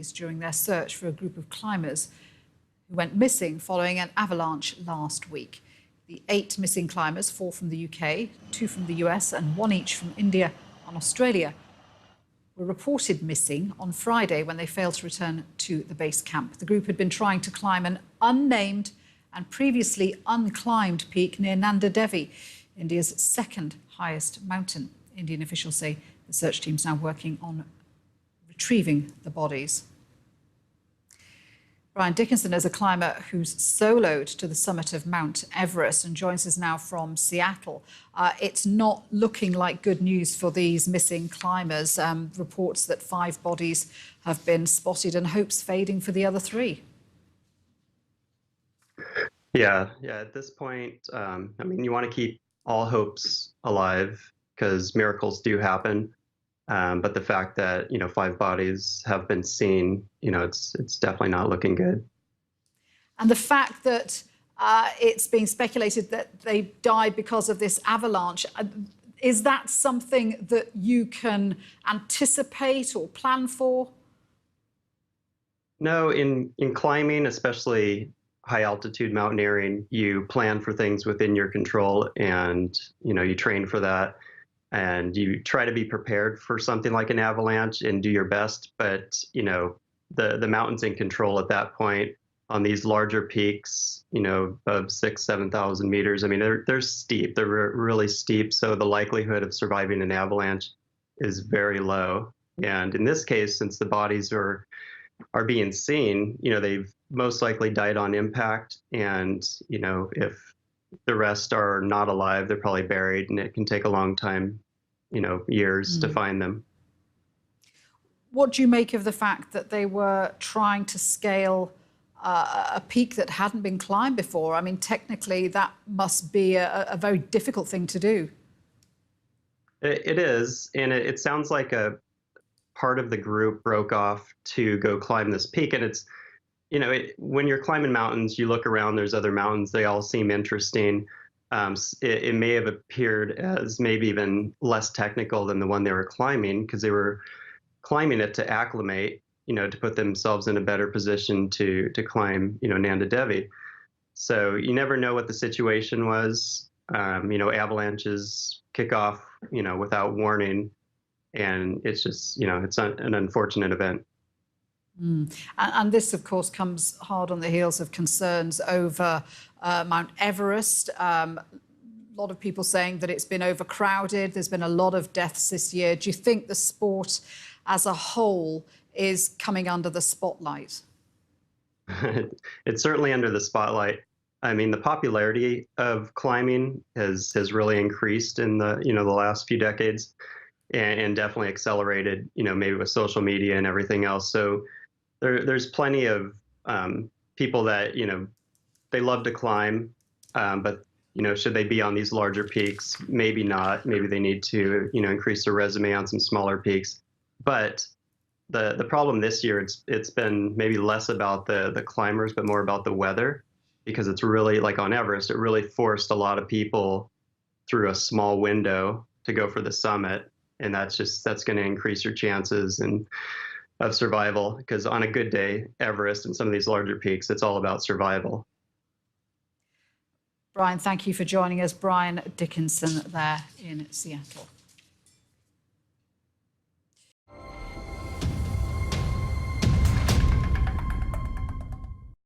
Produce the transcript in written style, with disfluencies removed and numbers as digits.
during their search for a group of climbers who went missing following an avalanche last week. The 8 missing climbers, 4 from the UK, 2 from the US and 1 each from India and Australia, were reported missing on Friday when they failed to return to the base camp. The group had been trying to climb an unnamed and previously unclimbed peak near Nanda Devi, India's second highest mountain. Indian officials say the search team's now working on retrieving the bodies. Brian Dickinson is a climber who's soloed to the summit of Mount Everest and joins us now from Seattle. It's not looking like good news for these missing climbers. Reports that 5 bodies have been spotted and hopes fading for the other 3. Yeah. At this point, you want to keep all hopes alive because miracles do happen. But the fact that, 5 bodies have been seen, it's definitely not looking good. And the fact that it's being speculated that they died because of this avalanche, is that something that you can anticipate or plan for? No, in climbing, especially high altitude mountaineering, you plan for things within your control and, you train for that. And you try to be prepared for something like an avalanche and do your best. But, the mountain's in control at that point on these larger peaks, of 6,000 to 7,000 meters. They're steep. They're really steep. So the likelihood of surviving an avalanche is very low. And in this case, since the bodies are being seen, they've most likely died on impact. And, if the rest are not alive, they're probably buried, and it can take a long time, years to find them. What do you make of the fact that they were trying to scale a peak that hadn't been climbed before? Technically, that must be a very difficult thing to do. It is, and it sounds like a part of the group broke off to go climb this peak, and it's, when you're climbing mountains, you look around, there's other mountains, they all seem interesting. It may have appeared as maybe even less technical than the one they were climbing because they were climbing it to acclimate, to put themselves in a better position to climb, Nanda Devi. So you never know what the situation was. Avalanches kick off, without warning, and it's just, it's an unfortunate event. And this, of course, comes hard on the heels of concerns over Mount Everest. A lot of people saying that it's been overcrowded. There's been a lot of deaths this year. Do you think the sport as a whole is coming under the spotlight? It's certainly under the spotlight. The popularity of climbing has really increased in the the last few decades, and definitely accelerated, maybe with social media and everything else. So there's plenty of people that, they love to climb, but, should they be on these larger peaks? Maybe not. Maybe they need to, increase their resume on some smaller peaks. But the problem this year, it's been maybe less about the climbers, but more about the weather, because it's really, like on Everest, it really forced a lot of people through a small window to go for the summit. And that's going to increase your chances of survival, because on a good day, Everest and some of these larger peaks, it's all about survival. Brian, thank you for joining us. Brian Dickinson there in Seattle.